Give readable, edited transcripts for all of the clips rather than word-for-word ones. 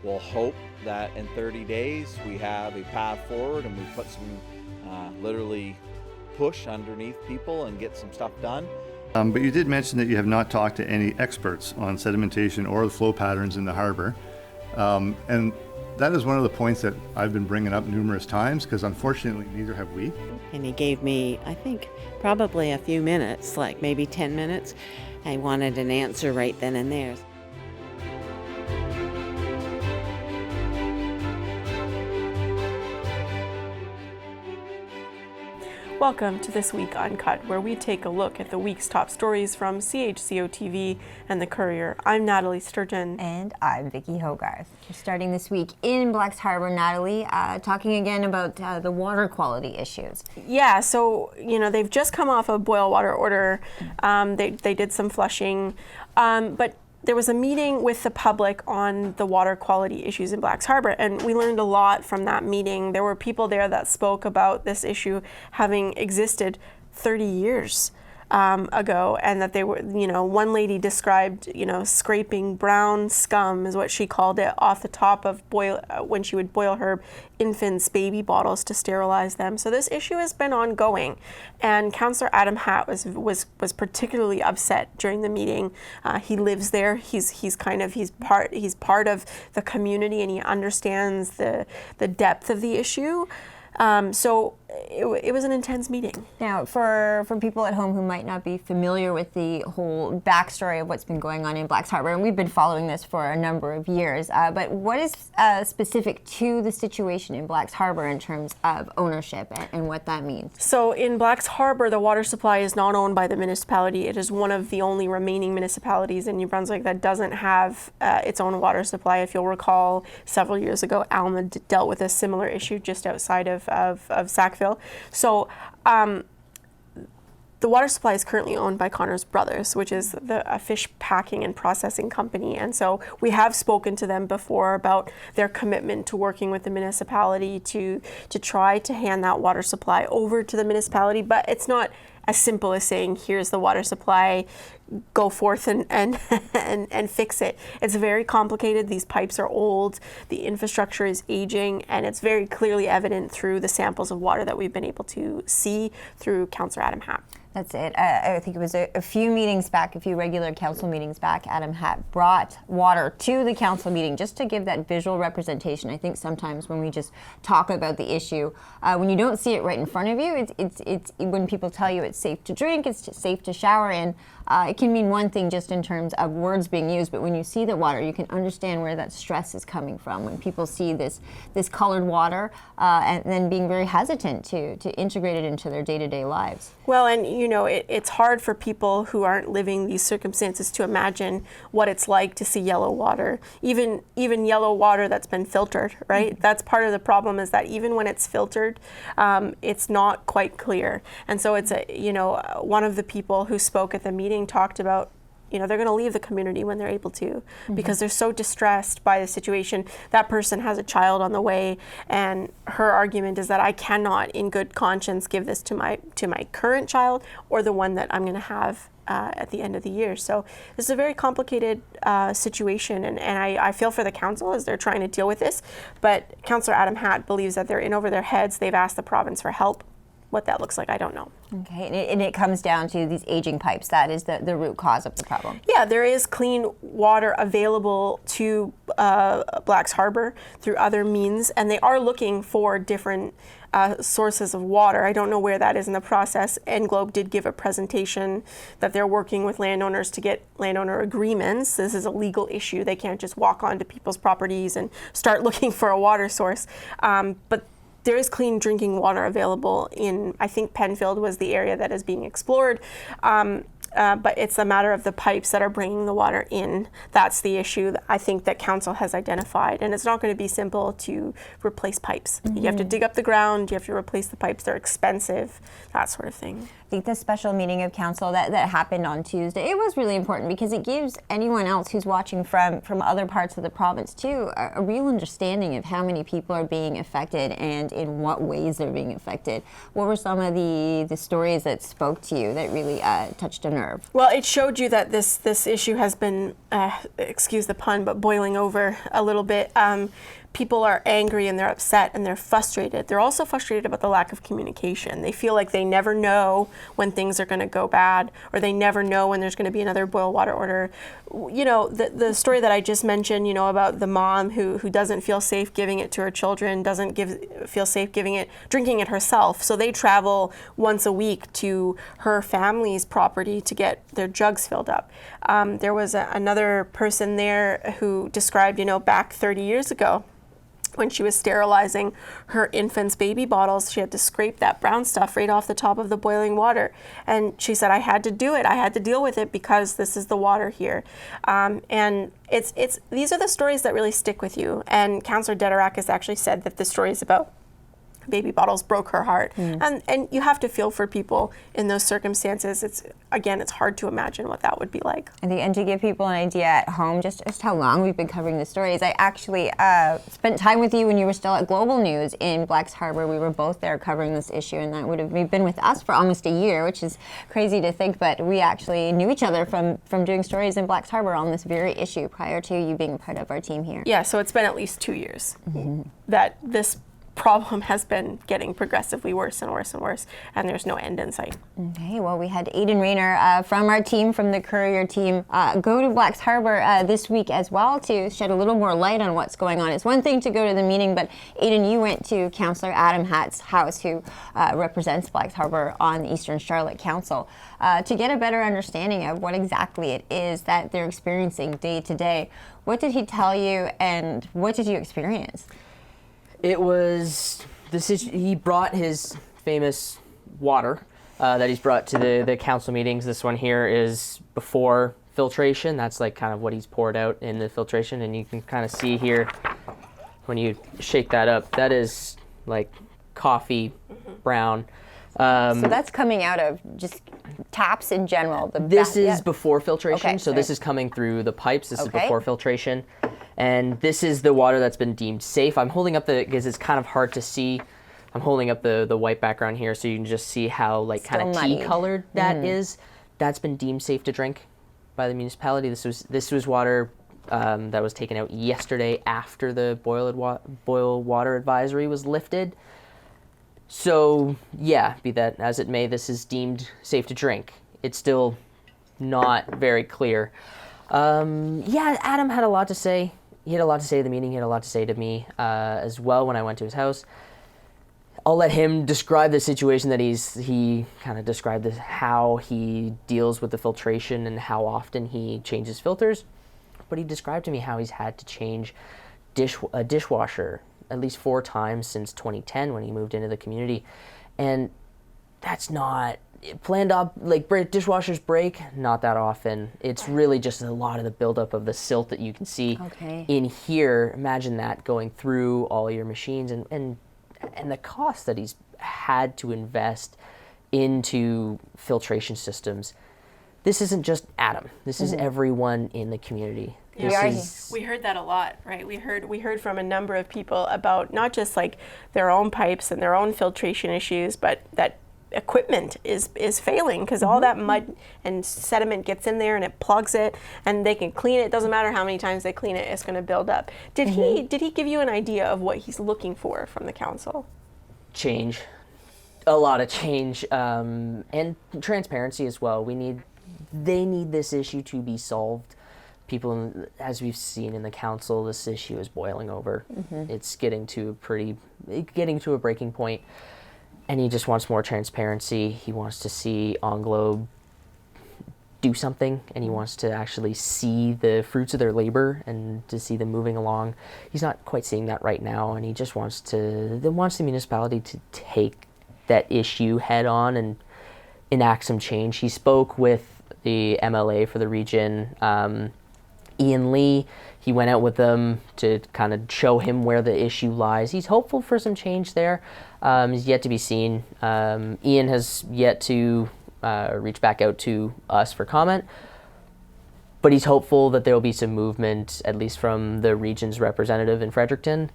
we'll hope that in 30 days we have a path forward and we put some literally push underneath people and get some stuff done. But you did mention that you have not talked to any experts on sedimentation or the flow patterns in the harbour. And that is one of the points that I've been bringing up numerous times, because unfortunately neither have we. And he gave me, I think, probably a few minutes, like maybe 10 minutes. I wanted an answer right then and there. Welcome to This Week Uncut, where we take a look at the week's top stories from CHCO-TV and The Courier. I'm Nathalie Sturgeon. And I'm Vicki, Hogarth. We're starting this week in Black's Harbour, Nathalie, talking again about the water quality issues. Yeah, so, they've just come off a boil water order. They did some flushing, but there was a meeting with the public on the water quality issues in Black's Harbour, and we learned a lot from that meeting. There were people there that spoke about this issue having existed 30 years ago, and that they were, one lady described, scraping brown scum is what she called it off the top of when she would boil her infants' baby bottles to sterilize them. So this issue has been ongoing, and Councillor Adam Hatt was particularly upset during the meeting. He lives there. He's part of the community, and he understands the depth of the issue. So it was an intense meeting. Now, for people at home who might not be familiar with the whole backstory of what's been going on in Black's Harbour, and we've been following this for a number of years, but what is specific to the situation in Black's Harbour in terms of ownership and what that means? So in Black's Harbour, the water supply is not owned by the municipality. It is one of the only remaining municipalities in New Brunswick that doesn't have its own water supply. If you'll recall, several years ago, Alma dealt with a similar issue just outside of Sackville. So the water supply is currently owned by Connor's Brothers, which is a fish packing and processing company. And so we have spoken to them before about their commitment to working with the municipality to try to hand that water supply over to the municipality. But it's not as simple as saying, here's the water supply, go forth and fix it. It's very complicated. These pipes are old, the infrastructure is aging, and it's very clearly evident through the samples of water that we've been able to see through Councillor Adam Hatt. That's it. I think it was a few meetings back, a few regular council meetings back, Adam Hatt brought water to the council meeting just to give that visual representation. I think sometimes when we just talk about the issue, when you don't see it right in front of you, it's when people tell you it's safe to drink, it's safe to shower in, it can mean one thing just in terms of words being used, but when you see the water, you can understand where that stress is coming from. When people see this colored water and then being very hesitant to integrate it into their day-to-day lives. Well, and it's hard for people who aren't living these circumstances to imagine what it's like to see yellow water, even yellow water that's been filtered, right? Mm-hmm. That's part of the problem, is that even when it's filtered, it's not quite clear. And so it's one of the people who spoke at the meeting talked about, they're going to leave the community when they're able to, mm-hmm. because they're so distressed by the situation. That person has a child on the way, and her argument is that I cannot, in good conscience, give this to my current child or the one that I'm going to have at the end of the year. So this is a very complicated situation, and I feel for the council as they're trying to deal with this. But Councillor Adam Hatt believes that they're in over their heads. They've asked the province for help. What that looks like, I don't know. Okay, and it comes down to these aging pipes. That is the root cause of the problem. Yeah, there is clean water available to Black's Harbour through other means, and they are looking for different sources of water. I don't know where that is in the process. Englobe did give a presentation that they're working with landowners to get landowner agreements. This is a legal issue. They can't just walk onto people's properties and start looking for a water source. But there is clean drinking water available in, I think Penfield was the area that is being explored. But it's a matter of the pipes that are bringing the water in. That's the issue that I think that council has identified. And it's not going to be simple to replace pipes. Mm-hmm. You have to dig up the ground, you have to replace the pipes, they're expensive, that sort of thing. I think the special meeting of council that happened on Tuesday, it was really important because it gives anyone else who's watching from other parts of the province too a real understanding of how many people are being affected and in what ways they're being affected. What were some of the stories that spoke to you that really touched a nerve? nerve. Well, it showed you that this issue has been, excuse the pun, but boiling over a little bit. People are angry and they're upset and they're frustrated. They're also frustrated about the lack of communication. They feel like they never know when things are going to go bad, or they never know when there's going to be another boil water order. You know, the story that I just mentioned, you know, about the mom who doesn't feel safe giving it to her children, doesn't feel safe drinking it herself. So they travel once a week to her family's property to get their jugs filled up. There was another person there who described, you know, back 30 years ago, when she was sterilizing her infant's baby bottles, she had to scrape that brown stuff right off the top of the boiling water. And she said, I had to do it. I had to deal with it because this is the water here. And these are the stories that really stick with you. And Councillor Dederak has actually said that the stories about baby bottles broke her heart. And you have to feel for people in those circumstances. It's hard to imagine what that would be like. I think, and to give people an idea at home, just how long we've been covering the stories, I actually spent time with you when you were still at Global News in Blacks Harbour. We were both there covering this issue, and that would have been with us for almost a year, which is crazy to think, but we actually knew each other from doing stories in Blacks Harbour on this very issue prior to you being part of our team here. Yeah, so it's been at least 2 years that this problem has been getting progressively worse and worse and worse, and there's no end in sight. Okay, well, we had Aidan Rayner from our team, from the Courier team, go to Blacks Harbour this week as well to shed a little more light on what's going on. It's one thing to go to the meeting, but Aidan, you went to Councillor Adam Hatt's house, who represents Blacks Harbour on the Eastern Charlotte Council, to get a better understanding of what exactly it is that they're experiencing day to day. What did he tell you, and what did you experience? It was he brought his famous water that he's brought to the council meetings. This one here is before filtration. That's like kind of what he's poured out in the filtration, and you can kind of see here when you shake that up, that is like coffee brown. So that's coming out of just taps in general. This is before filtration, okay, so this is coming through the pipes. This is before filtration. And this is the water that's been deemed safe. I'm holding up because it's kind of hard to see. I'm holding up the white background here so you can just see how like kind of tea colored that is. That's been deemed safe to drink by the municipality. This was water that was taken out yesterday after the boil water advisory was lifted. So yeah, be that as it may, this is deemed safe to drink. It's still not very clear. Yeah, Adam had a lot to say. He had a lot to say at the meeting. He had a lot to say to me as well when I went to his house. I'll let him describe the situation that he kind of described how he deals with the filtration and how often he changes filters. But he described to me how he's had to change a dishwasher at least 4 times since 2010 when he moved into the community. And that's not planned up, like dishwashers break, not that often. It's really just a lot of the buildup of the silt that you can see in here. Imagine that going through all your machines and the cost that he's had to invest into filtration systems. This isn't just Adam. This is everyone in the community. We heard that a lot, right? We heard from a number of people about not just like their own pipes and their own filtration issues, but that equipment is failing because all that mud and sediment gets in there and it plugs it, and they can clean it. It doesn't matter how many times they clean it, it's going to build up. Did he give you an idea of what he's looking for from the council? Change, a lot of change, and transparency as well. They need this issue to be solved. People, as we've seen in the council, this issue is boiling over. It's getting to a breaking point. And he just wants more transparency. He wants to see OnGlobe do something, and he wants to actually see the fruits of their labor and to see them moving along. He's not quite seeing that right now, and he just wants the municipality to take that issue head on and enact some change. He spoke with the MLA for the region, Ian Lee. He went out with them to kind of show him where the issue lies. He's hopeful for some change there. Is yet to be seen. Ian has yet to reach back out to us for comment, but he's hopeful that there will be some movement, at least from the region's representative in Fredericton.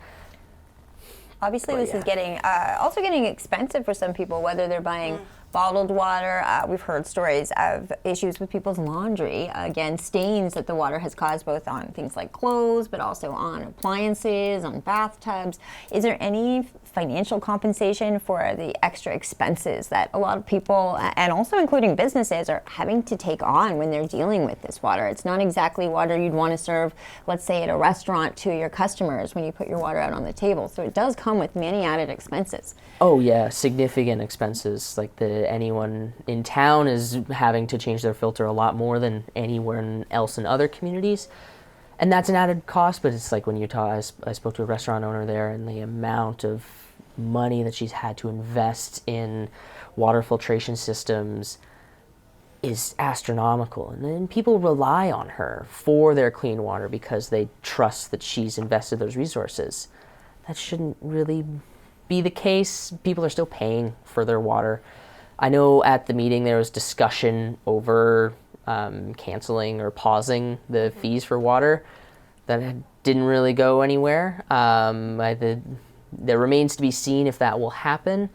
Obviously, this is getting also getting expensive for some people, whether they're buying bottled water. We've heard stories of issues with people's laundry. Again, stains that the water has caused both on things like clothes, but also on appliances, on bathtubs. Is there any financial compensation for the extra expenses that a lot of people, and also including businesses, are having to take on when they're dealing with this water? It's not exactly water you'd want to serve, let's say, at a restaurant to your customers when you put your water out on the table. So it does come with many added expenses. Oh yeah, significant expenses. Like anyone in town is having to change their filter a lot more than anywhere else in other communities. And that's an added cost, but it's like when you talk, I spoke to a restaurant owner there, and the amount of money that she's had to invest in water filtration systems is astronomical. And then people rely on her for their clean water because they trust that she's invested those resources. That shouldn't really be the case. People are still paying for their water. I know at the meeting there was discussion over canceling or pausing the fees for water. That didn't really go anywhere. There remains to be seen if that will happen,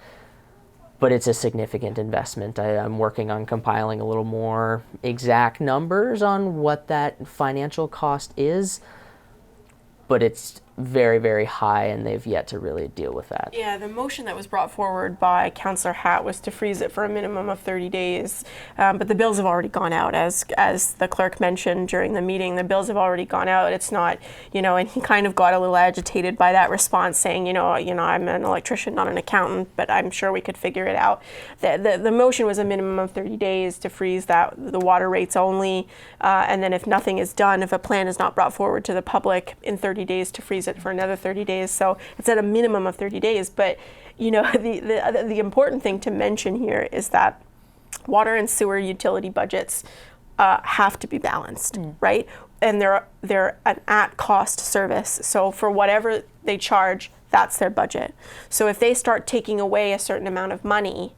but it's a significant investment. I'm working on compiling a little more exact numbers on what that financial cost is, but it's very, very high, and they've yet to really deal with that. Yeah, the motion that was brought forward by Councillor Hatt was to freeze it for a minimum of 30 days, but the bills have already gone out, as the clerk mentioned during the meeting. The bills have already gone out. It's not, and he kind of got a little agitated by that response, saying, I'm an electrician, not an accountant, but I'm sure we could figure it out. The motion was a minimum of 30 days to freeze the water rates only, and then if nothing is done, if a plan is not brought forward to the public in 30 days, to freeze it for another 30 days. So it's at a minimum of 30 days. But, the important thing to mention here is that water and sewer utility budgets have to be balanced, right? And they're an at-cost service. So for whatever they charge, that's their budget. So if they start taking away a certain amount of money,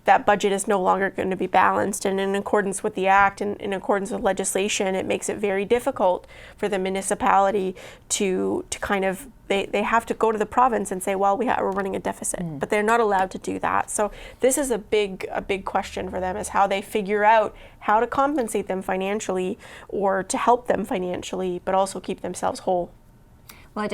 that budget is no longer going to be balanced. And in accordance with the Act and in accordance with legislation, it makes it very difficult for the municipality to kind of, they have to go to the province and say, well, we're running a deficit, but they're not allowed to do that. So this is a big question for them, is how they figure out how to compensate them financially or to help them financially, but also keep themselves whole. Well,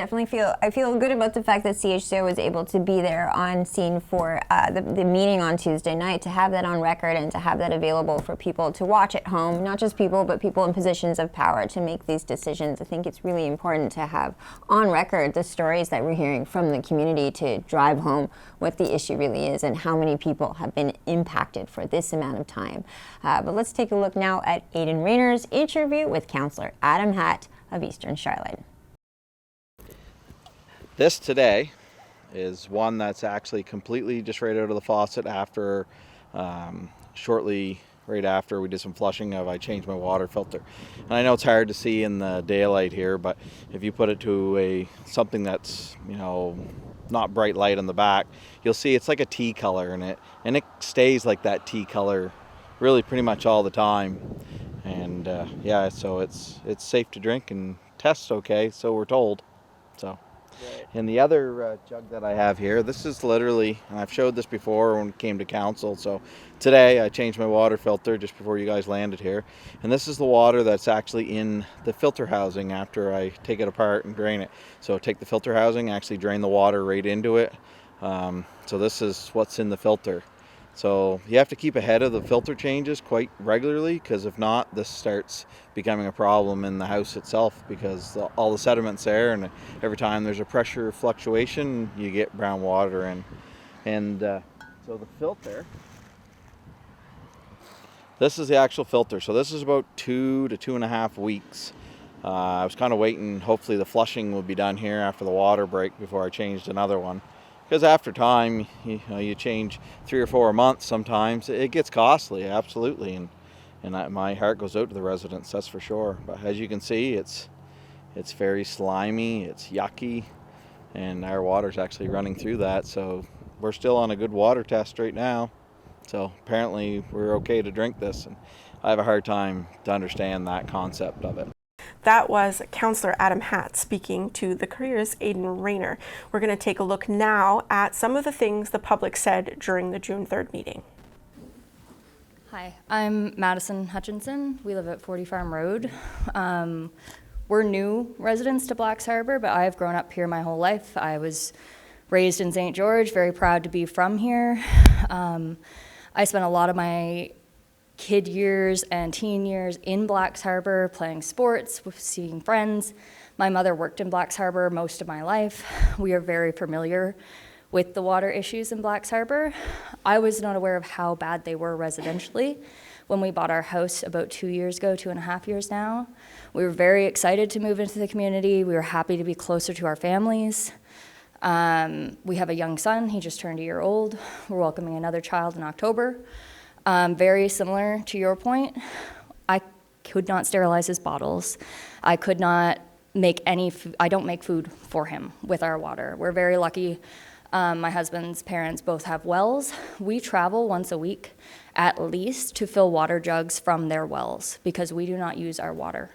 I feel good about the fact that CHCO was able to be there on scene for the meeting on Tuesday night, to have that on record and to have that available for people to watch at home, not just people, but people in positions of power to make these decisions. I think it's really important to have on record the stories that we're hearing from the community to drive home what the issue really is and how many people have been impacted for this amount of time. But let's take a look now at Aidan Rayner's interview with Councillor Adam Hatt of Eastern Charlotte. This today is one that's actually completely just right out of the faucet after, shortly right after we did some flushing I changed my water filter. And I know it's hard to see in the daylight here, but if you put it to something that's, not bright light on the back, you'll see it's like a tea color in it, and it stays like that tea color really pretty much all the time. And so it's safe to drink and tests okay, so we're told. So. And the other jug that I have here, this is literally, and I've showed this before when it came to council, so today I changed my water filter just before you guys landed here, and this is the water that's actually in the filter housing after I take it apart and drain it. So take the filter housing, actually drain the water right into it. So this is what's in the filter. So you have to keep ahead of the filter changes quite regularly, because if not, this starts becoming a problem in the house itself, because all the sediment's there, and every time there's a pressure fluctuation, you get brown water in. And so the filter, this is the actual filter. So this is about 2 to 2.5 weeks. I was kind of waiting, hopefully the flushing will be done here after the water break before I changed another one. Because after time, you change 3 or 4 months sometimes, it gets costly, absolutely. And my heart goes out to the residents, that's for sure. But as you can see, it's very slimy, it's yucky, and our water's actually running through that. So we're still on a good water test right now. So apparently we're okay to drink this. And I have a hard time to understand that concept of it. That was Councillor Adam Hatt speaking to The Courier's Aidan Rayner. We're going to take a look now at some of the things the public said during the June 3rd meeting. Hi, I'm Madison Hutchinson. We live at 40 Farm Road. We're new residents to Blacks Harbour, but I've grown up here my whole life. I was raised in St. George, very proud to be from here. I spent a lot of my kid years and teen years in Blacks Harbour, playing sports, seeing friends. My mother worked in Blacks Harbour most of my life. We are very familiar with the water issues in Blacks Harbour. I was not aware of how bad they were residentially when we bought our house about 2 years ago, 2.5 years now. We were very excited to move into the community. We were happy to be closer to our families. We have a young son, he just turned a year old. We're welcoming another child in October. Very similar to your point, I could not sterilize his bottles. I could not make I don't make food for him with our water. We're very lucky. My husband's parents both have wells. We travel once a week at least to fill water jugs from their wells because we do not use our water.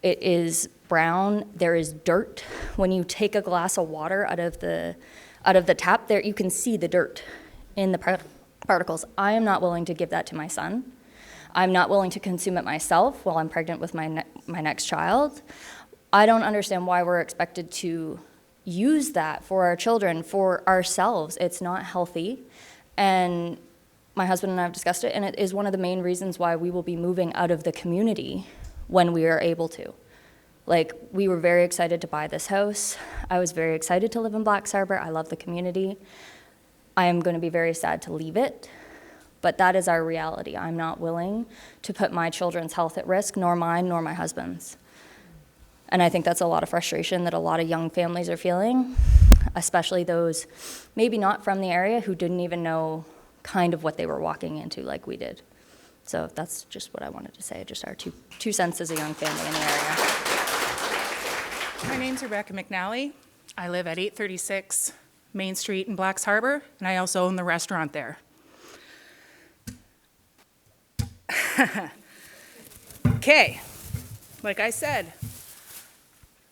It is brown, there is dirt. When you take a glass of water out of the tap, there you can see the dirt in the particles. I am not willing to give that to my son. I'm not willing to consume it myself while I'm pregnant with my next child. I don't understand why we're expected to use that for our children, for ourselves. It's not healthy. And my husband and I have discussed it, and it is one of the main reasons why we will be moving out of the community when we are able to. Like, we were very excited to buy this house. I was very excited to live in Blacks Harbour. I love the community. I am going to be very sad to leave it, but that is our reality. I'm not willing to put my children's health at risk, nor mine, nor my husband's. And I think that's a lot of frustration that a lot of young families are feeling, especially those maybe not from the area who didn't even know kind of what they were walking into like we did. So that's just what I wanted to say, just our two cents as a young family in the area. My name's Rebecca McNally. I live at 836 Main Street in Blacks Harbour, and I also own the restaurant there. Okay, like I said,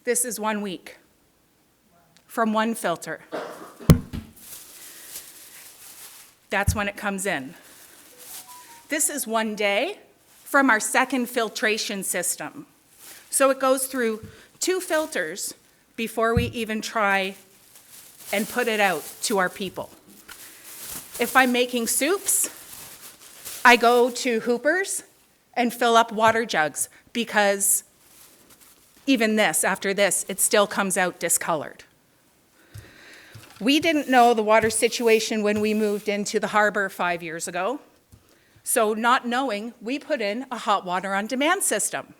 this is 1 week from one filter. That's when it comes in. This is 1 day from our second filtration system. So it goes through 2 filters before we even try and put it out to our people. If I'm making soups, I go to Hoopers and fill up water jugs because even this, after this, it still comes out discolored. We didn't know the water situation when we moved into the Harbour 5 years ago. So not knowing, we put in a hot water on demand system.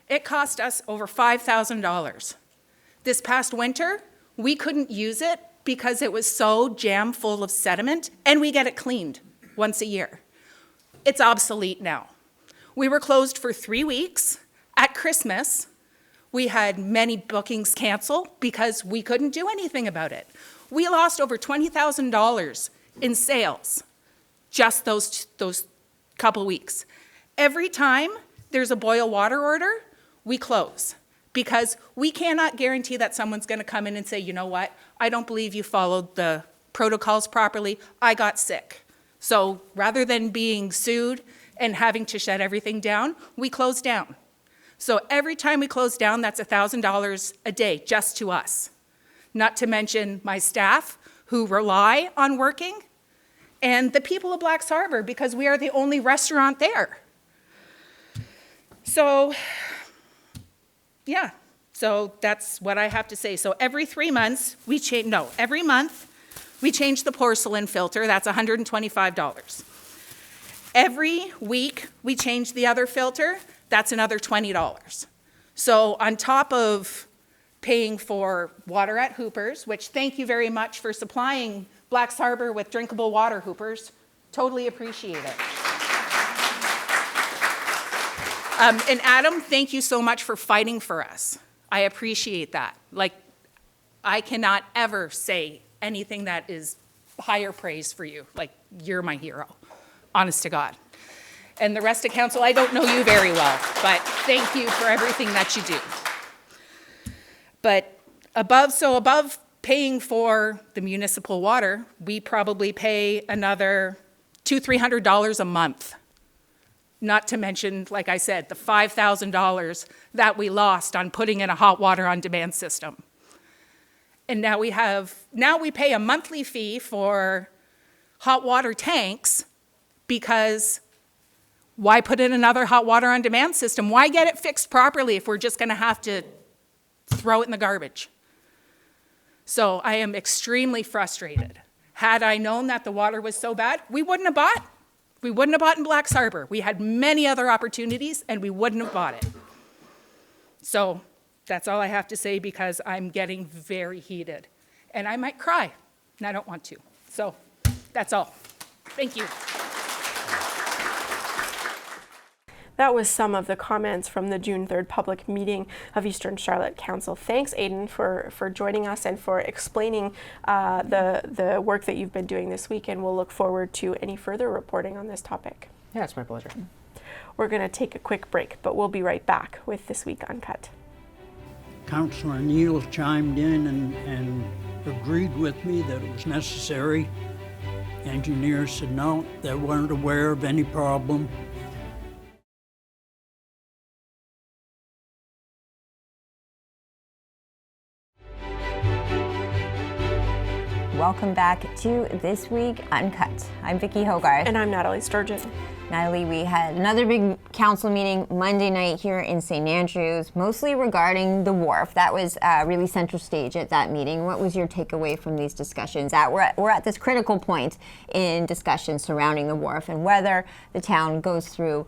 It cost us over $5,000. This past winter, we couldn't use it because it was so jam full of sediment, and we get it cleaned once a year. It's obsolete now. We were closed for 3 weeks. At Christmas, we had many bookings cancel because we couldn't do anything about it. We lost over $20,000 in sales just those couple weeks. Every time there's a boil water order, we close because we cannot guarantee that someone's going to come in and say, you know what, I don't believe you followed the protocols properly. I got sick. So rather than being sued and having to shut everything down, we close down. So every time we close down, that's $1,000 a day just to us. Not to mention my staff who rely on working and the people of Blacks Harbour because we are the only restaurant there. So, yeah, so that's what I have to say. So every 3 months, every month we change the porcelain filter. That's $125. Every week we change the other filter. That's another $20. So on top of paying for water at Hoopers, which thank you very much for supplying Blacks Harbour with drinkable water, Hoopers. Totally appreciate it. And Adam, thank you so much for fighting for us. I appreciate that. Like, I cannot ever say anything that is higher praise for you. Like, you're my hero, honest to God. And the rest of council, I don't know you very well, but thank you for everything that you do. But above paying for the municipal water, we probably pay another $200-300 a month Not to mention, like I said, the $5,000 that we lost on putting in a hot water on demand system. And now we pay a monthly fee for hot water tanks, because why put in another hot water on demand system? Why get it fixed properly if we're just going to have to throw it in the garbage? So I am extremely frustrated. Had I known that the water was so bad, we wouldn't have bought. We wouldn't have bought in Black's Harbour. We had many other opportunities, and we wouldn't have bought it. So that's all I have to say, because I'm getting very heated. And I might cry, and I don't want to. So that's all. Thank you. That was some of the comments from the June 3rd public meeting of Eastern Charlotte Council. Thanks, Aidan, for joining us and for explaining the work that you've been doing this week, and we'll look forward to any further reporting on this topic. Yeah, it's my pleasure. We're going to take a quick break, but we'll be right back with This Week Uncut. Councillor Neal chimed in and agreed with me that it was necessary. Engineers said no, they weren't aware of any problem. Welcome back to This Week Uncut. I'm Vicki Hogarth. And I'm Nathalie Sturgeon. Nathalie, we had another big council meeting Monday night here in St. Andrews, mostly regarding the wharf. That was really center stage at that meeting. What was your takeaway from these discussions? We're at this critical point in discussions surrounding the wharf and whether the town goes through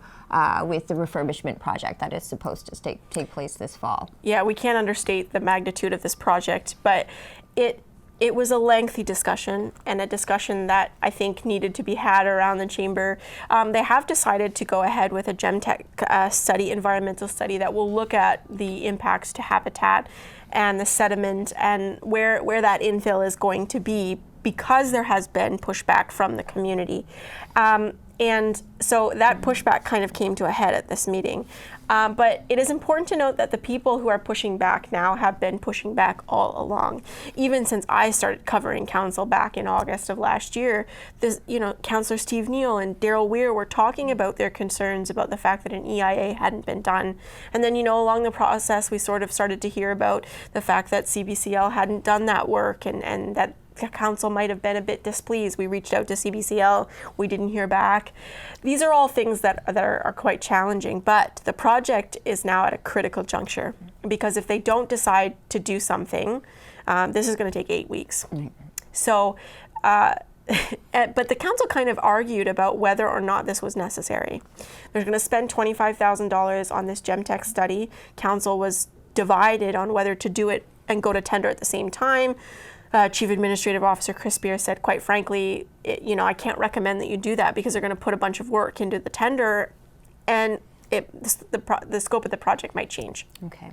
with the refurbishment project that is supposed to take place this fall. Yeah, we can't understate the magnitude of this project, but it was a lengthy discussion, and a discussion that I think needed to be had around the chamber. They have decided to go ahead with a GemTech study, environmental study, that will look at the impacts to habitat and the sediment and where that infill is going to be, because there has been pushback from the community. And so that pushback kind of came to a head at this meeting. But it is important to note that the people who are pushing back now have been pushing back all along. Even since I started covering council back in August of last year, Councillor Steve Neal and Daryl Weir were talking about their concerns about the fact that an EIA hadn't been done. And then, along the process, we sort of started to hear about the fact that CBCL hadn't done that work, and that the council might have been a bit displeased. We reached out to CBCL, we didn't hear back. These are all things that are quite challenging, but the project is now at a critical juncture, because if they don't decide to do something, this is going to take 8 weeks. So, but the council kind of argued about whether or not this was necessary. They're going to spend $25,000 on this GemTech study. Council was divided on whether to do it and go to tender at the same time. Chief Administrative Officer Chris Beer said, quite frankly, I can't recommend that you do that, because they're going to put a bunch of work into the tender, and the scope of the project might change. Okay.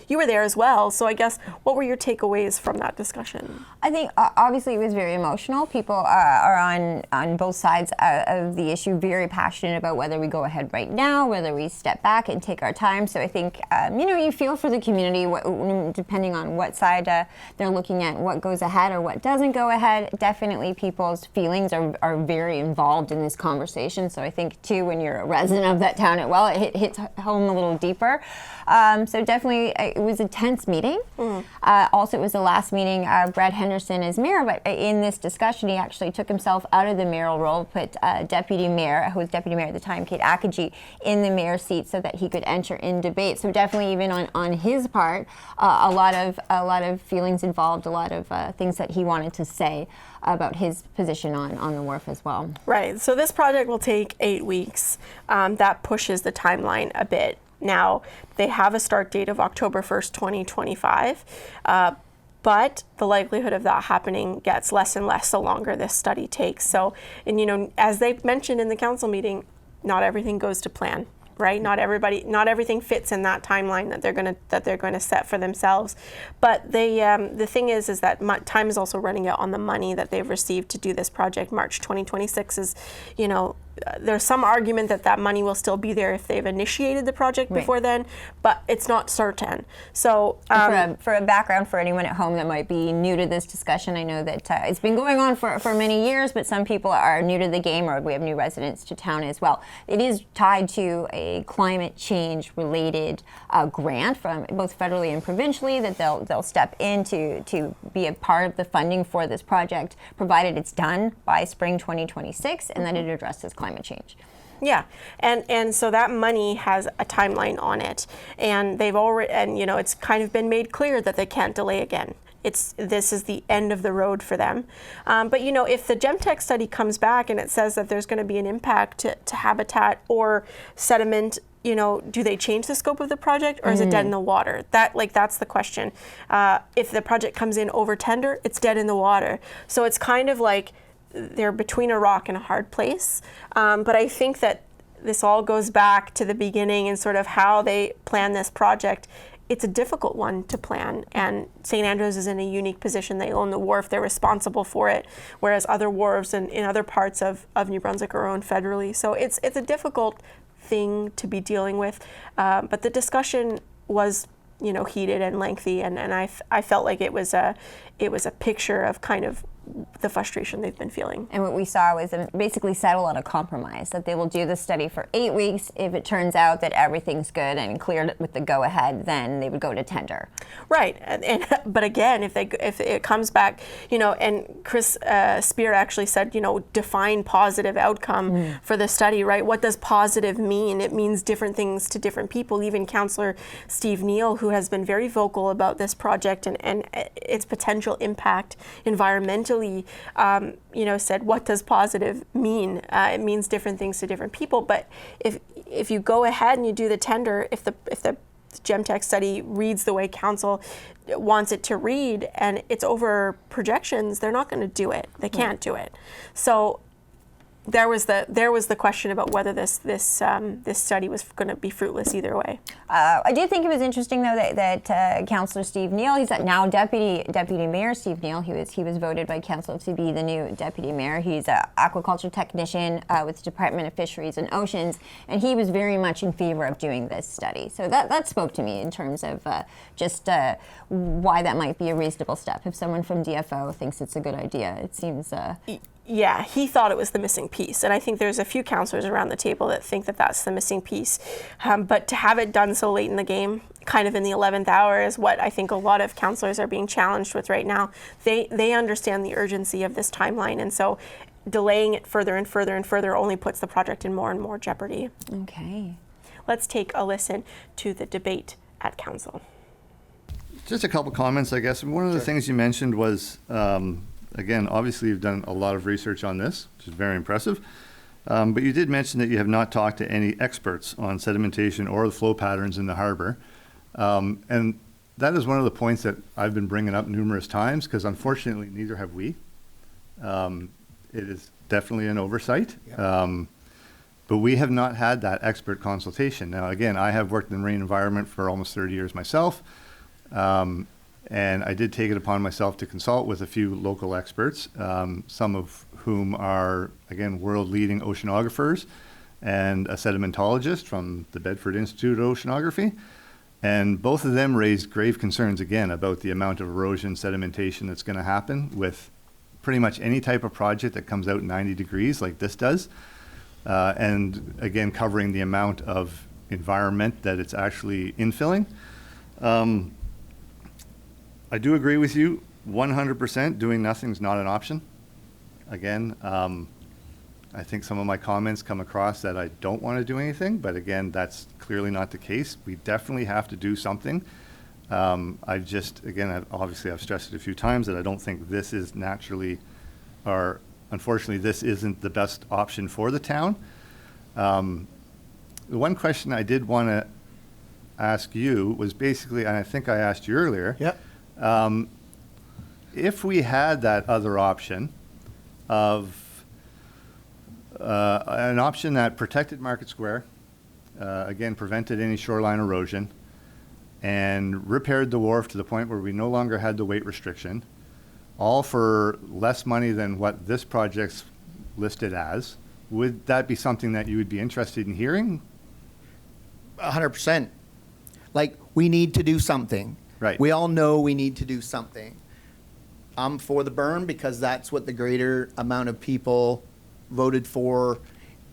You were there as well, so I guess what were your takeaways from that discussion? I think obviously it was very emotional. People are on both sides of the issue, very passionate about whether we go ahead right now, whether we step back and take our time. So I think, you feel for the community, depending on what side they're looking at, what goes ahead or what doesn't go ahead. Definitely people's feelings are very involved in this conversation. So I think, too, when you're a resident of that town, it hits home a little deeper. So definitely it was a tense meeting. Also, it was the last meeting Brad Henderson as mayor, but in this discussion, he actually took himself out of the mayoral role, put deputy mayor, who was deputy mayor at the time, Kate Akaji, in the mayor's seat so that he could enter in debate. So definitely, even on his part, a lot of feelings involved, a lot of things that he wanted to say about his position on the wharf as well. Right. So this project will take 8 weeks. That pushes the timeline a bit. Now, they have a start date of October 1st, 2025, but the likelihood of that happening gets less and less the longer this study takes. So, and as they mentioned in the council meeting, not everything goes to plan, right? Not everything fits in that timeline that they're going to set for themselves. But the thing is that time is also running out on the money that they've received to do this project. March 2026 is, there's some argument that that money will still be there if they've initiated the project before then, but it's not certain. So for a background for anyone at home that might be new to this discussion, I know that it's been going on for many years, but some people are new to the game, or we have new residents to town as well. It is tied to a climate change related grant from both federally and provincially that they'll step in to be a part of the funding for this project, provided it's done by spring 2026 and that it addresses climate change. Yeah, and so that money has a timeline on it, and they've already, and you know, it's kind of been made clear that they can't delay again. This is the end of the road for them. But you know, if the Gemtech study comes back and it says that there's going to be an impact to habitat or sediment, you know, do they change the scope of the project, or is it dead in the water? That's the question. If the project comes in over tender, it's dead in the water. So it's kind of like they're between a rock and a hard place. But I think that this all goes back to the beginning and sort of how they plan this project. It's a difficult one to plan, and St. Andrews is in a unique position. They own the wharf, they're responsible for it, whereas other wharves in other parts of New Brunswick are owned federally. So it's a difficult thing to be dealing with. But the discussion was, you know, heated and lengthy, and I felt like it was a picture of kind of the frustration they've been feeling. And what we saw was basically settle on a compromise, that they will do the study for 8 weeks. If it turns out that everything's good and cleared with the go-ahead, then they would go to tender. Right, but again, if it comes back, you know, and Chris Spear actually said, you know, define positive outcome for the study, right? What does positive mean? It means different things to different people. Even Councillor Steve Neal, who has been very vocal about this project and its potential impact environmentally, you know, said, what does positive mean? It means different things to different people. But if you go ahead and you do the tender, if the Gemtech study reads the way council wants it to read and it's over projections, they're not going to do it. They can't do it. So there was the question about whether this study was going to be fruitless either way. I do think it was interesting though that Councillor Steve Neal, he's now Deputy Mayor Steve Neal. He was voted by Council to be the new Deputy Mayor. He's an aquaculture technician with the Department of Fisheries and Oceans, and he was very much in favor of doing this study. So that spoke to me in terms of just why that might be a reasonable step. If someone from DFO thinks it's a good idea, it seems. Yeah, he thought it was the missing piece. And I think there's a few councillors around the table that think that that's the missing piece. But to have it done so late in the game, kind of in the 11th hour, is what I think a lot of councillors are being challenged with right now. They understand the urgency of this timeline. And so delaying it further and further and further only puts the project in more and more jeopardy. Okay. Let's take a listen to the debate at council. Just a couple comments, I guess. One of the things you mentioned was, again, obviously you've done a lot of research on this, which is very impressive. But you did mention that you have not talked to any experts on sedimentation or the flow patterns in the harbour. And that is one of the points that I've been bringing up numerous times, because unfortunately neither have we. It is definitely an oversight. But we have not had that expert consultation. Now, again, I have worked in the marine environment for almost 30 years myself. And I did take it upon myself to consult with a few local experts, some of whom are, again, world-leading oceanographers and a sedimentologist from the Bedford Institute of Oceanography. And both of them raised grave concerns, again, about the amount of erosion sedimentation that's going to happen with pretty much any type of project that comes out 90 degrees like this does. And, again, covering the amount of environment that it's actually infilling. I do agree with you 100%. Doing nothing is not an option. Again, I think some of my comments come across that I don't want to do anything, but again, that's clearly not the case. We definitely have to do something. I've stressed it a few times that I don't think this is naturally, or unfortunately, this isn't the best option for the town. The one question I did want to ask you was basically, and I think I asked you earlier, if we had that other option of an option that protected Market Square, again, prevented any shoreline erosion, and repaired the wharf to the point where we no longer had the weight restriction, all for less money than what this project's listed as, would that be something that you would be interested in hearing? 100%. Like, we need to do something. Right. We all know we need to do something. I'm for the burn because that's what the greater amount of people voted for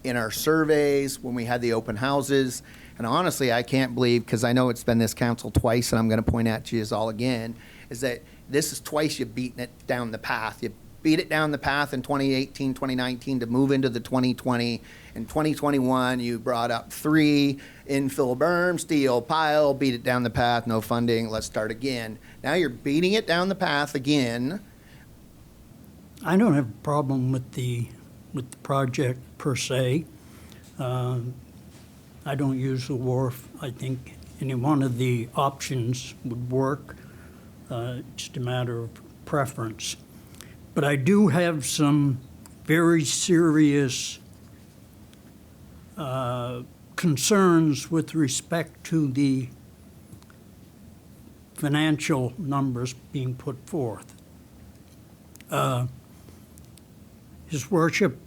in our surveys when we had the open houses. And honestly, I can't believe, because I know it's been this council twice, and I'm going to point out to you all again, is that this is twice you've beaten it down the path. You beat it down the path in 2018, 2019 to move into the 2020. In 2021, you brought up 3 infill berm, steel pile, beat it down the path, no funding, let's start again. Now you're beating it down the path again. I don't have a problem with the project per se. I don't use the wharf. I think any one of the options would work. Just a matter of preference. But I do have some very serious concerns with respect to the financial numbers being put forth. His Worship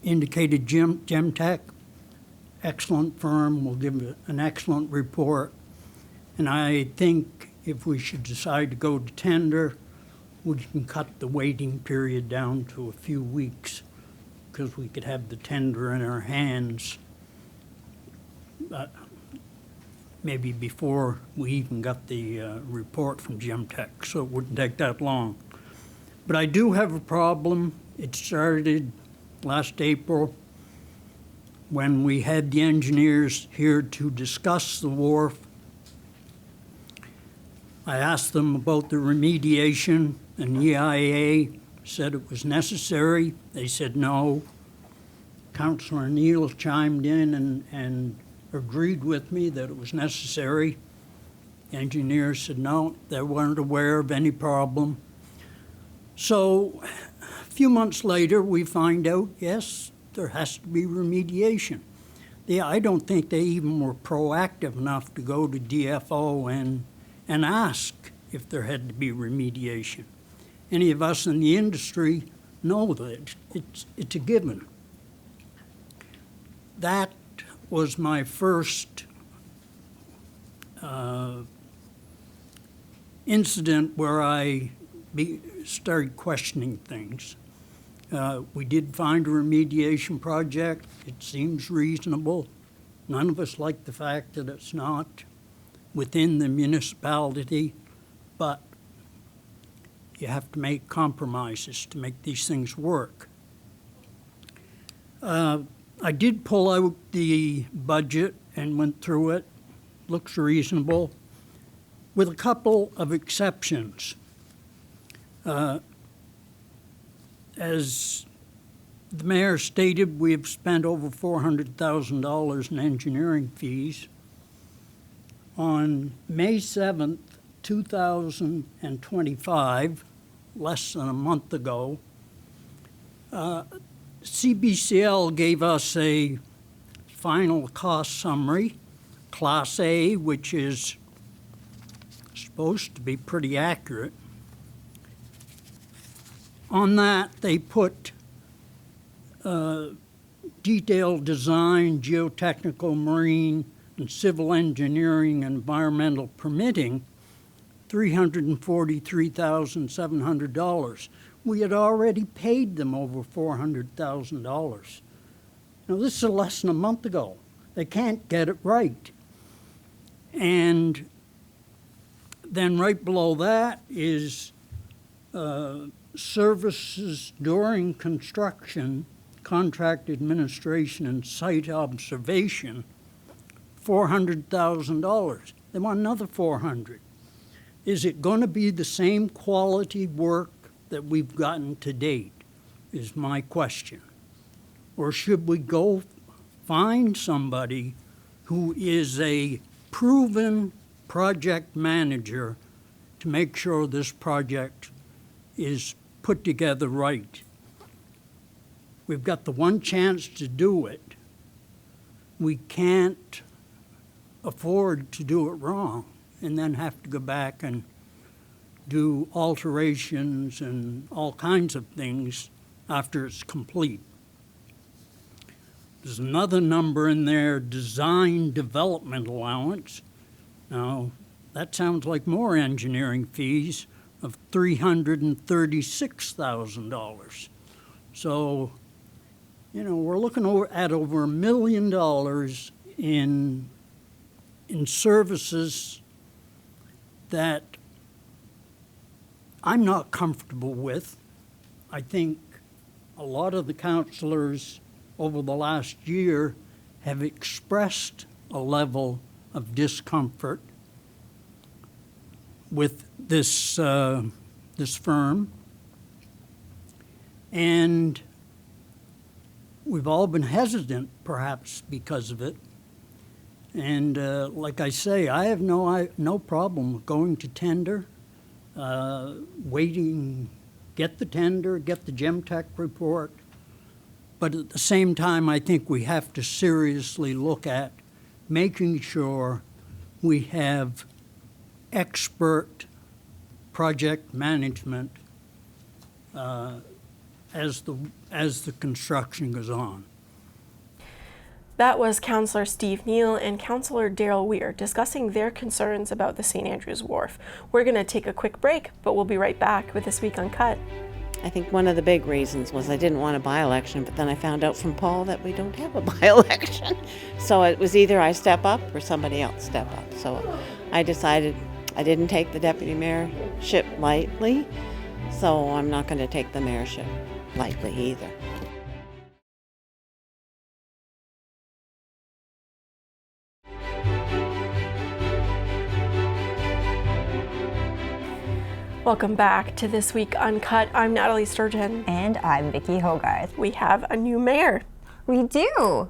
indicated Gemtech, excellent firm, will give an excellent report. And I think if we should decide to go to tender, we can cut the waiting period down to a few weeks, because we could have the tender in our hands maybe before we even got the report from Gemtech, so it wouldn't take that long. But I do have a problem. It started last April when we had the engineers here to discuss the wharf. I asked them about the remediation, and EIA said it was necessary. They said no. Councillor Neal chimed in and agreed with me that it was necessary. Engineers said no, they weren't aware of any problem. So a few months later, we find out, yes, there has to be remediation. I don't think they even were proactive enough to go to DFO and ask if there had to be remediation. Any of us in the industry know that it's a given. That was my first incident where I started questioning things. We did find a remediation project. It seems reasonable. None of us like the fact that it's not within the municipality, but you have to make compromises to make these things work. I did pull out the budget and went through it. Looks reasonable, with a couple of exceptions. As the mayor stated, we have spent over $400,000 in engineering fees. On May 7th, 2025, less than a month ago, CBCL gave us a final cost summary, Class A, which is supposed to be pretty accurate. On that, they put detailed design, geotechnical, marine, and civil engineering and environmental permitting, $343,700. We had already paid them over $400,000. Now, this is less than a month ago. They can't get it right. And then right below that is services during construction, contract administration, and site observation, $400,000. They want another $400,000. Is it going to be the same quality work that we've gotten to date, is my question. Or should we go find somebody who is a proven project manager to make sure this project is put together right? We've got the one chance to do it. We can't afford to do it wrong and then have to go back and do alterations and all kinds of things after it's complete. There's another number in there, design development allowance. Now, that sounds like more engineering fees of $336,000. So, we're looking at over $1 million in services that I'm not comfortable with. I think a lot of the councillors over the last year have expressed a level of discomfort with this firm, and we've all been hesitant, perhaps because of it. And like I say, I have no problem with going to tender, waiting, get the tender, get the Gemtech report. But at the same time, I think we have to seriously look at making sure we have expert project management as the construction goes on. That was Councillor Steve Neal and Councillor Daryl Weir discussing their concerns about the St. Andrews Wharf. We're going to take a quick break, but we'll be right back with This Week Uncut. I think one of the big reasons was I didn't want a by-election, but then I found out from Paul that we don't have a by-election. So it was either I step up or somebody else step up. So I decided I didn't take the deputy mayorship lightly, so I'm not going to take the mayorship lightly either. Welcome back to This Week Uncut. I'm Nathalie Sturgeon. And I'm Vicki Hogarth. We have a new mayor. We do.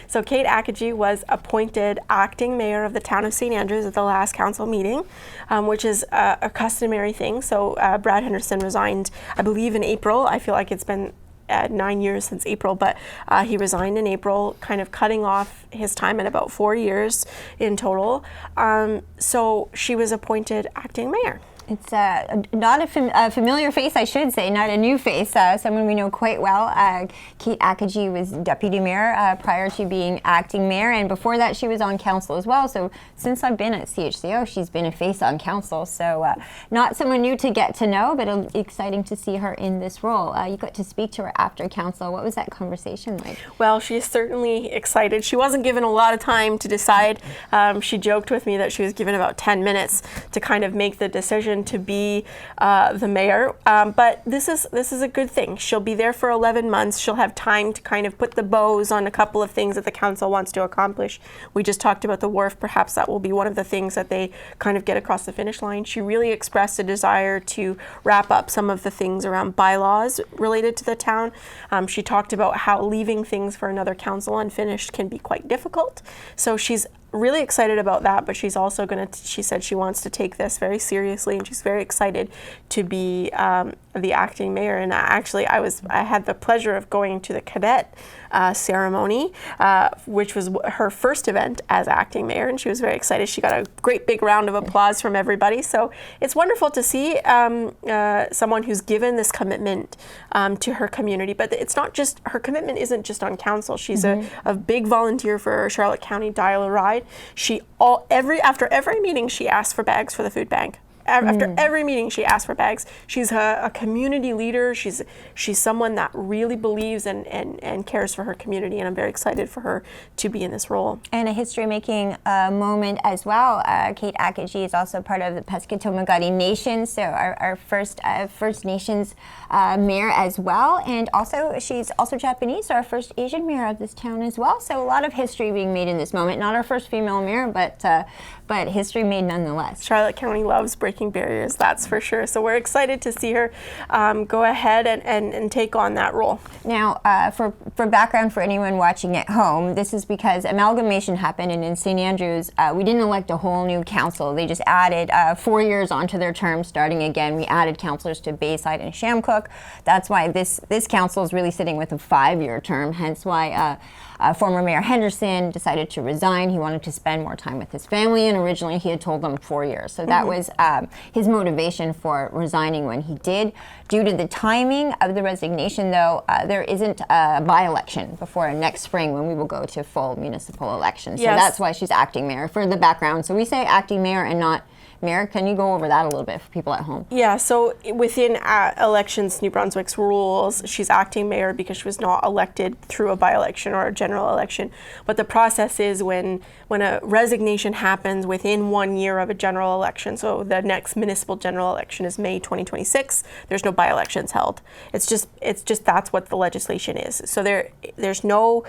So Kate Akagi was appointed acting mayor of the town of St. Andrews at the last council meeting, which is a customary thing. So Brad Henderson resigned, I believe, in April. I feel like it's been 9 years since April, but he resigned in April, kind of cutting off his time at about 4 years in total. So she was appointed acting mayor. It's not a familiar face, I should say, not a new face, someone we know quite well. Kate Akagi was deputy mayor prior to being acting mayor, and before that she was on council as well. So since I've been at CHCO, she's been a face on council. So not someone new to get to know, but exciting to see her in this role. You got to speak to her after council. What was that conversation like? Well, she's certainly excited. She wasn't given a lot of time to decide. She joked with me that she was given about 10 minutes to kind of make the decision to be the mayor, but this is a good thing. She'll be there for 11 months. She'll have time to kind of put the bows on a couple of things that the council wants to accomplish. We just talked about the wharf. Perhaps that will be one of the things that they kind of get across the finish line. She really expressed a desire to wrap up some of the things around bylaws related to the town. She talked about how leaving things for another council unfinished can be quite difficult. So she's really excited about that, but she's also she said she wants to take this very seriously, and she's very excited to be the acting mayor. And actually, I had the pleasure of going to the cadet ceremony, which was her first event as acting mayor, and she was very excited. She got a great big round of applause from everybody. So it's wonderful to see someone who's given this commitment to her community. But it's not just, her commitment isn't just on council. She's a big volunteer for Charlotte County Dial-A-Ride. After every meeting, she asks for bags for the food bank. After every meeting, she asks for bags. She's a community leader. She's someone that really believes and cares for her community, and I'm very excited for her to be in this role. And a history-making moment as well. Kate Akagi is also part of the Pescataway Nation, so our first First Nations mayor as well. And also, she's also Japanese, so our first Asian mayor of this town as well. So a lot of history being made in this moment. Not our first female mayor, but history made nonetheless. Charlotte County loves breaking barriers, that's for sure. So we're excited to see her go ahead and take on that role. Now, for background for anyone watching at home, this is because amalgamation happened, and in St. Andrews, we didn't elect a whole new council. They just added 4 years onto their term starting again. We added councillors to Bayside and Shamcook. That's why this council is really sitting with a 5-year term, hence why Former Mayor Henderson decided to resign. He wanted to spend more time with his family, and originally he had told them 4 years. So that was his motivation for resigning when he did. Due to the timing of the resignation, though, there isn't a by-election before next spring when we will go to full municipal elections. So that's why she's acting mayor. For the background, so we say acting mayor and not mayor. Can you go over that a little bit for people at home? Yeah, so within elections, New Brunswick's rules, she's acting mayor because she was not elected through a by-election or a general election. But the process is when a resignation happens within 1 year of a general election, so the next municipal general election is May 2026, there's no by-elections held. It's just that's what the legislation is. So there's no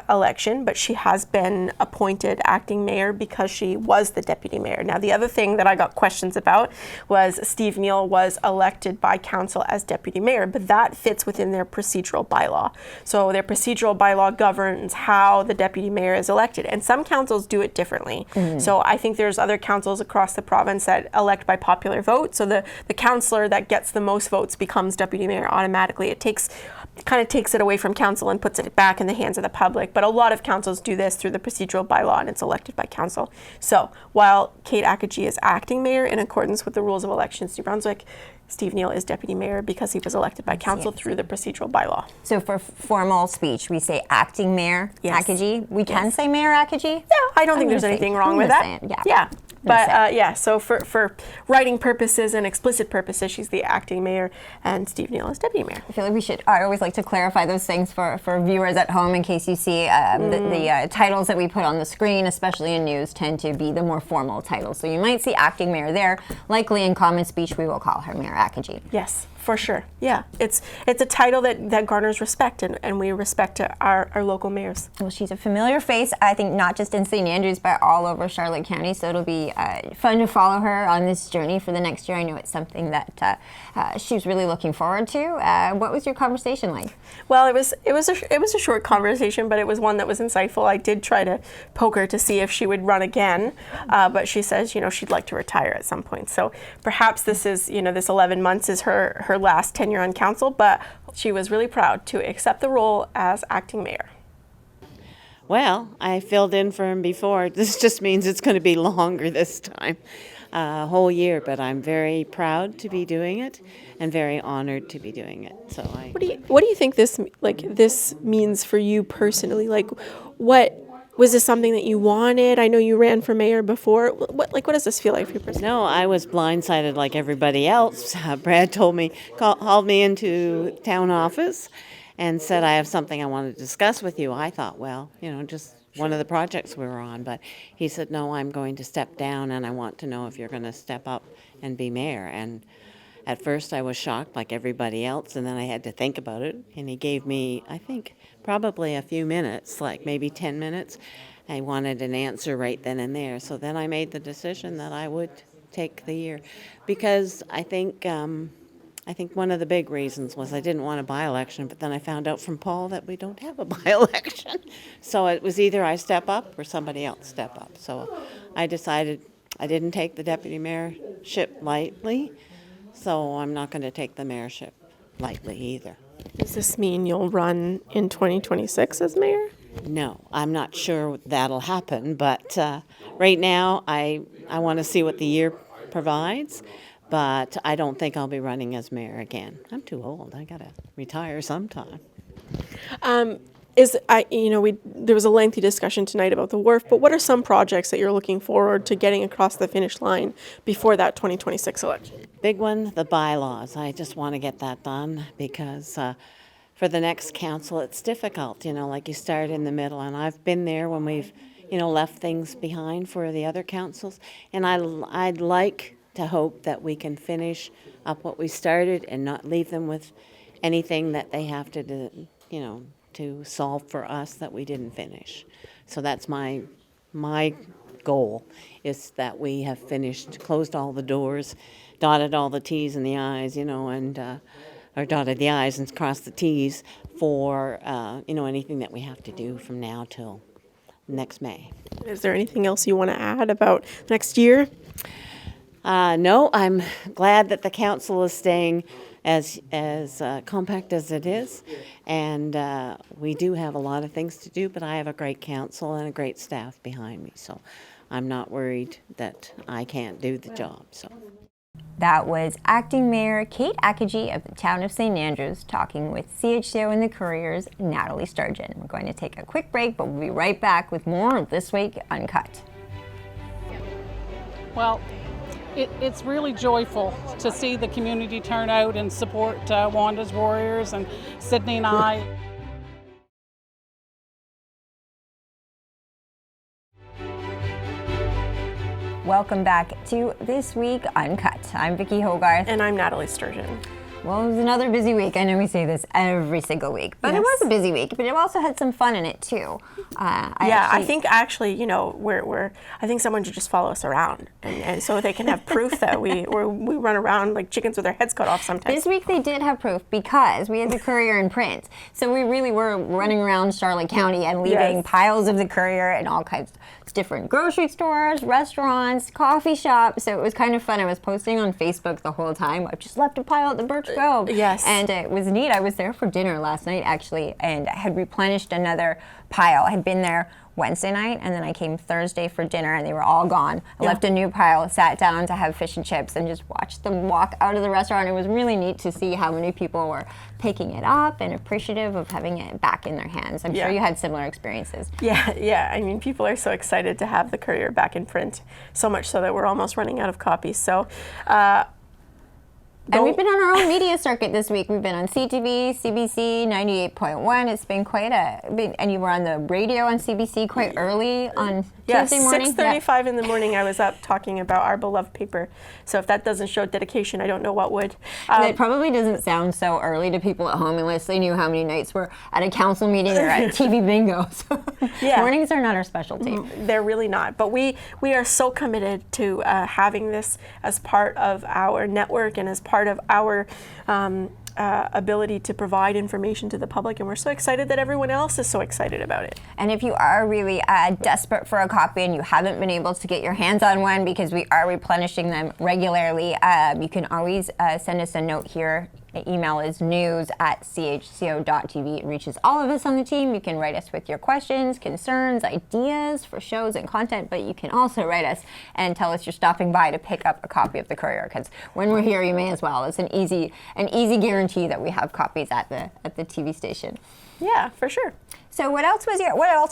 election, but she has been appointed acting mayor because she was the deputy mayor. Now, the other thing that I got questions about was Steve Neal was elected by council as deputy mayor, but that fits within their procedural bylaw. So their procedural bylaw governs how the deputy mayor is elected, and some councils do it differently. So I think there's other councils across the province that elect by popular vote. So the councillor that gets the most votes becomes deputy mayor automatically. It kind of takes it away from council and puts it back in the hands of the public. But a lot of councils do this through the procedural bylaw, and it's elected by council. So while Kate Akagi is acting mayor in accordance with the rules of elections New Brunswick, Steve Neal is deputy mayor because he was elected by council through the procedural bylaw. So for formal speech, we say acting mayor Akagi. We can say Mayor Akagi? Yeah, I don't think there's anything wrong with that. Yeah. But so for writing purposes and explicit purposes, she's the acting mayor, and Steve Neal is deputy mayor. I feel like I always like to clarify those things for viewers at home in case you see the titles that we put on the screen, especially in news, tend to be the more formal titles. So you might see acting mayor there. Likely in common speech, we will call her Mayor Akagi. Yes, for sure. Yeah, it's a title that garners respect, and we respect our local mayors. Well, she's a familiar face, I think, not just in St. Andrews, but all over Charlotte County. So it'll be fun to follow her on this journey for the next year. I know it's something that she's really looking forward to. What was your conversation like? Well, it was a short conversation, but it was one that was insightful. I did try to poke her to see if she would run again, but she says she'd like to retire at some point. So perhaps this is this 11 months is her last tenure on council, but she was really proud to accept the role as acting mayor. Well, I filled in for him before. This just means it's going to be longer this time, a whole year. But I'm very proud to be doing it, and very honored to be doing it. So What do you think this means for you personally? Like, what was this something that you wanted? I know you ran for mayor before. What does this feel like for you personally? No, I was blindsided like everybody else. Brad told me, called me into town office and said, I have something I want to discuss with you. I thought, well, just one of the projects we were on. But he said, no, I'm going to step down, and I want to know if you're going to step up and be mayor. And at first I was shocked like everybody else, and then I had to think about it. And he gave me, I think, probably a few minutes, like maybe 10 minutes. I wanted an answer right then and there. So then I made the decision that I would take the year, because I think one of the big reasons was I didn't want a by-election, but then I found out from Paul that we don't have a by-election. So it was either I step up or somebody else step up. So I decided I didn't take the deputy mayorship lightly, so I'm not going to take the mayorship lightly either. Does this mean you'll run in 2026 as mayor? No, I'm not sure that'll happen, but right now I want to see what the year provides. But I don't think I'll be running as mayor again. I'm too old. I gotta retire sometime. There was a lengthy discussion tonight about the wharf, but what are some projects that you're looking forward to getting across the finish line before that 2026 election? Big one, the bylaws. I just want to get that done because for the next council, it's difficult. Like you start in the middle, and I've been there when we've, left things behind for the other councils, and I'd like to hope that we can finish up what we started and not leave them with anything that they have to do, to solve for us that we didn't finish. So that's my goal, is that we have finished, closed all the doors, dotted all the T's and the I's, and or dotted the I's and crossed the T's for anything that we have to do from now till next May. Is there anything else you want to add about next year? No, I'm glad that the council is staying as compact as it is, and we do have a lot of things to do, but I have a great council and a great staff behind me, so I'm not worried that I can't do the job. So. That was Acting Mayor Kate Akagi of the town of St. Andrews talking with CHCO and The Courier's Nathalie Sturgeon. We're going to take a quick break, but we'll be right back with more of This Week Uncut. Well, it's really joyful to see the community turn out and support Wanda's Warriors and Sydney and I. Welcome back to This Week Uncut. I'm Vicki Hogarth. And I'm Nathalie Sturgeon. Well, it was another busy week. I know we say this every single week, but It was a busy week, but it also had some fun in it too. I think actually, you know, I think someone should just follow us around, and so they can have proof that we run around like chickens with our heads cut off sometimes. This week they did have proof because we had the Courier in print, so we really were running around Charlotte County and leaving piles of the Courier in all kinds of different grocery stores, restaurants, coffee shops. So it was kind of fun. I was posting on Facebook the whole time. I've just left a pile at the Birch Grove. And it was neat. I was there for dinner last night actually, and I had replenished another pile. I had been there Wednesday night, and then I came Thursday for dinner, and they were all gone. I left a new pile, sat down to have fish and chips, and just watched them walk out of the restaurant. It was really neat to see how many people were picking it up and appreciative of having it back in their hands. I'm sure you had similar experiences. Yeah. I mean, people are so excited to have the Courier back in print, so much so that we're almost running out of copies. So. And we've been on our own media circuit this week. We've been on CTV, CBC, 98.1. It's been quite and you were on the radio on CBC quite early on Tuesday morning. 6:35 in the morning I was up talking about our beloved paper. So if that doesn't show dedication, I don't know what would. And it probably doesn't sound so early to people at home unless they knew how many nights we're at a council meeting or at TV bingo. So mornings are not our specialty. They're really not. But we are so committed to having this as part of our network and as part of our ability to provide information to the public, and we're so excited that everyone else is so excited about it. And if you are really desperate for a copy and you haven't been able to get your hands on one, because we are replenishing them regularly, you can always send us a note here. The email is news@chco.tv. It reaches all of us on the team. You can write us with your questions, concerns, ideas for shows and content, but you can also write us and tell us you're stopping by to pick up a copy of the Courier, because when we're here, you may as well. It's an easy guarantee that we have copies at the TV station. Yeah, for sure. So what else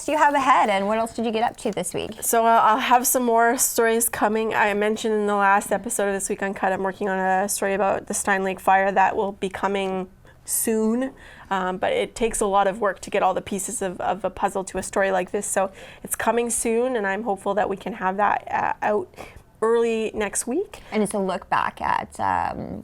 do you have ahead, and what else did you get up to this week? So I'll have some more stories coming. I mentioned in the last episode of This Week Uncut, I'm working on a story about the Stein Lake fire that will be coming soon. But it takes a lot of work to get all the pieces of a puzzle to a story like this. So it's coming soon, and I'm hopeful that we can have that out early next week. And it's a look back at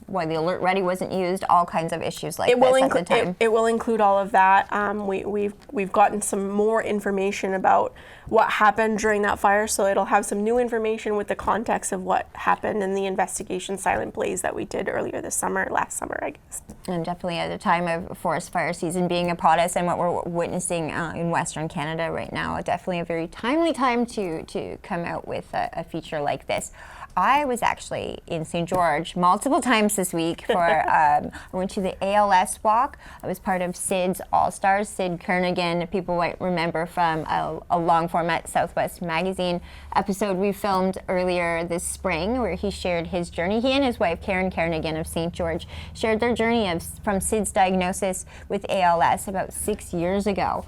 why the alert ready wasn't used, all kinds of issues like this at the time. It will include all of that. We've gotten some more information about what happened during that fire, so it'll have some new information with the context of what happened in the investigation Silent Blaze that we did last summer, I guess. And definitely at a time of forest fire season being upon us and what we're witnessing in Western Canada right now, definitely a very timely time to come out with a feature like this. I was actually in St. George multiple times this week for, I went to the ALS walk. I was part of Sid's All-Stars. Sid Kernaghan, people might remember from a long format Southwest Magazine episode we filmed earlier this spring where he shared his journey. He and his wife, Karen Kernaghan of St. George, shared their journey from Sid's diagnosis with ALS about 6 years ago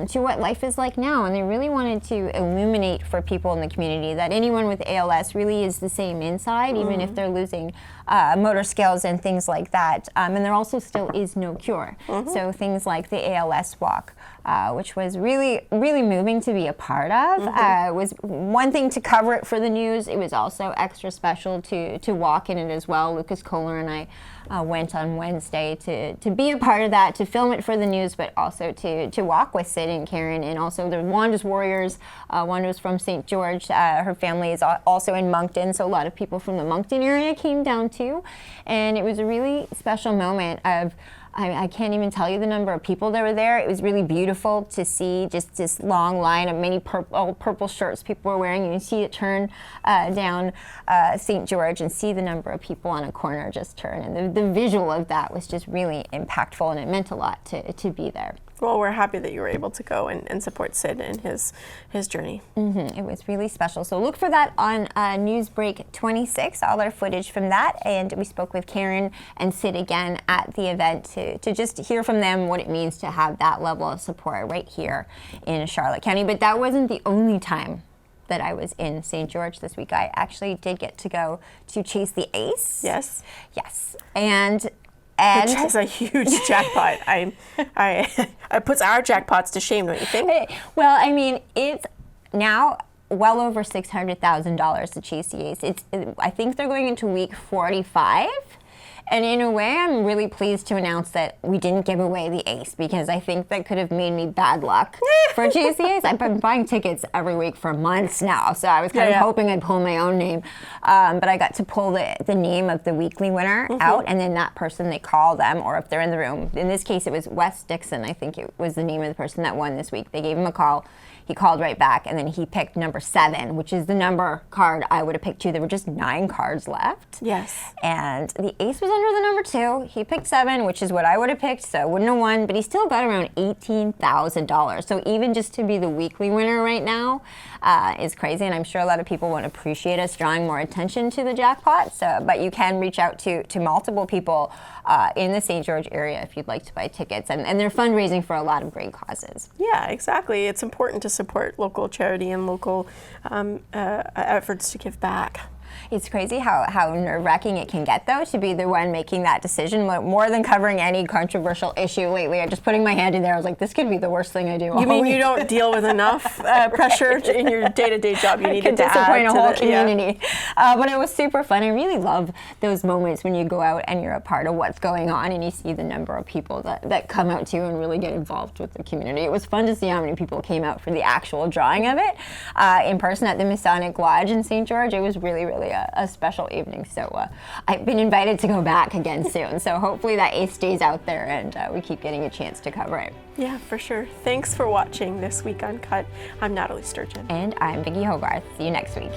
to what life is like now. And they really wanted to illuminate for people in the community that anyone with ALS really is the same inside, even if they're losing motor skills and things like that. And there also still is no cure. So things like the ALS walk, which was really, really moving to be a part of. It was one thing to cover it for the news. It was also extra special to walk in it as well. Lucas Kohler and I went on Wednesday to be a part of that, to film it for the news, but also to walk with Sid and Karen, and also the Wanda's Warriors. Wanda was from St. George. Her family is also in Moncton, so a lot of people from the Moncton area came down too. And it was a really special moment of I can't even tell you the number of people that were there. It was really beautiful to see just this long line of many purple shirts people were wearing. You see it turn down St. George and see the number of people on a corner just turn. And the visual of that was just really impactful, and it meant a lot to be there. Well, we're happy that you were able to go and support Sid in his journey. It was really special. So look for that on Newsbreak 26, all our footage from that. And we spoke with Karen and Sid again at the event to just hear from them what it means to have that level of support right here in Charlotte County. But that wasn't the only time that I was in St. George this week. I actually did get to go to chase the ace. Yes. Yes. And which has a huge jackpot. It puts our jackpots to shame, don't you think? Well, I mean, it's now well over $600,000 to chase the ace. I think they're going into week 45. And in a way, I'm really pleased to announce that we didn't give away the ace, because I think that could have made me bad luck for Chase the Ace. I've been buying tickets every week for months now, so I was kind of hoping I'd pull my own name. But I got to pull the name of the weekly winner out, and then that person, they call them, or if they're in the room. In this case, it was Wes Dixon, I think it was the name of the person that won this week. They gave him a call. He called right back, and then he picked number 7, which is the number card I would have picked too. There were just 9 cards left. Yes. And the ace was under the number 2. He picked 7, which is what I would have picked, so I wouldn't have won, but he still got around $18,000. So even just to be the weekly winner right now is crazy, and I'm sure a lot of people won't appreciate us drawing more attention to the jackpot. So, but you can reach out to multiple people in the St. George area if you'd like to buy tickets, and they're fundraising for a lot of great causes. Yeah, exactly. It's important to support local charity and local efforts to give back. It's crazy how nerve-wracking it can get, though, to be the one making that decision. More than covering any controversial issue lately, I'm just putting my hand in there. I was like, this could be the worst thing I do. You mean you don't deal with enough pressure in your day-to-day job? You needed to disappoint add a whole to community. But it was super fun. I really love those moments when you go out and you're a part of what's going on, and you see the number of people that come out to you and really get involved with the community. It was fun to see how many people came out for the actual drawing of it in person at the Masonic Lodge in St. George. It was really, really a special evening. So I've been invited to go back again soon. So hopefully that ace stays out there and we keep getting a chance to cover it. Yeah, for sure. Thanks for watching This Week Uncut. I'm Nathalie Sturgeon. And I'm Vicki Hogarth. See you next week.